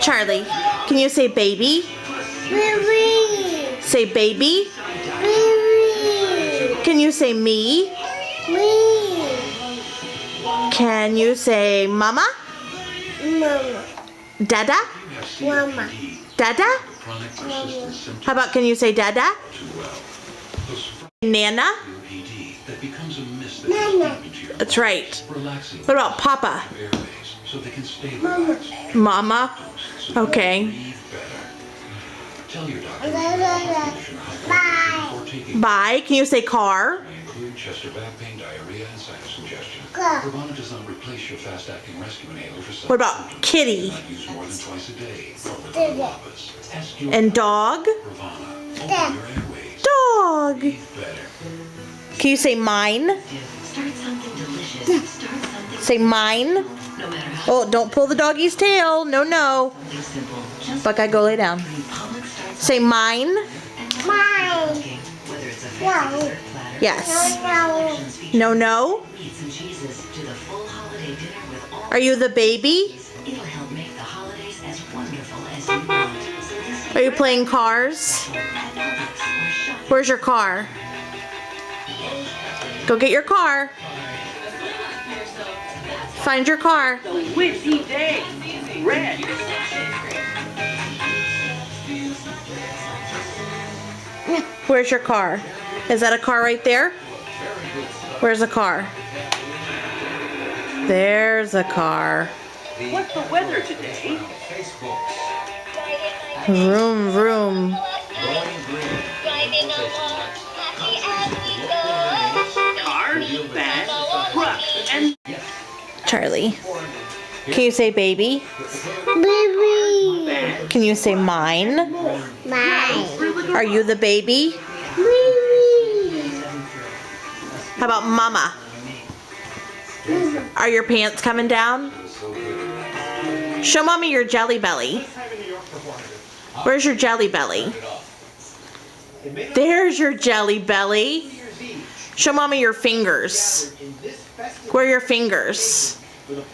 Charlie, can you say baby? Baby. Say baby. Baby. Can you say me? Me. Can you say mama? Mama. Dada? Mama. Dada? Mama. How about can you say dada? Nana? Mama. That's right. What about papa? Mama. Mama? Okay. Bye. Bye. Can you say car? Go. What about kitty? Did And dog? Dad. Dog. Can you say mine? Say mine. Oh, don't pull the doggy's tail. No, no. Buckeye, go lay down. Say mine. Mine. No. Yes. No, no. Are you the baby? Are you playing cars? Where's your car? Go get your car. Find your car. Witchy day. Red. Where's your car? Is that a car right there? Where's the car? There's a car. What's the weather today? Vroom, vroom. Cars, vans, trucks, and Charlie, can you say baby? Baby. Can you say mine? Mine. Are you the baby? Baby. How about mama? Are your pants coming down? Show mommy your jelly belly. Where's your jelly belly? There's your jelly belly. Show mommy your fingers. Where are your fingers?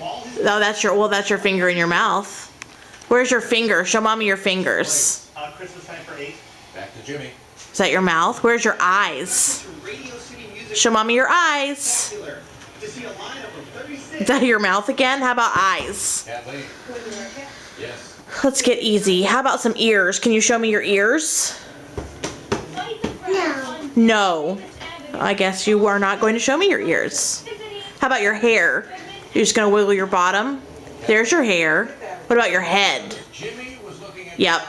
Oh, that's your finger in your mouth. Where's your finger? Show mommy your fingers. Christmas time for 8. Back to Jimmy. Is that your mouth? Where's your eyes? Show mommy your eyes. Is that your mouth again? How about eyes? Yes. Let's get easy. How about some ears? Can you show me your ears? No. No. I guess you are not going to show me your ears. How about your hair? You're just going to wiggle your bottom? There's your hair. What about your head? Yep.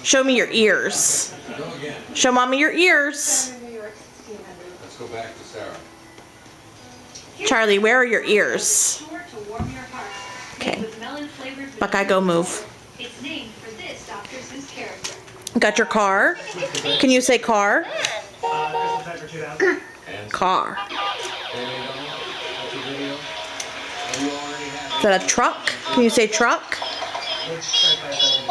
Show me your ears. Show mommy your ears. Let's go back to Sarah. Charlie, where are your ears? Okay. Buckeye, go move. It's named for this Dr. Seuss character. Got your car? Can you say car? Christmas time for 2000. Car. Is that a truck? Can you say truck? Here's Jimmy.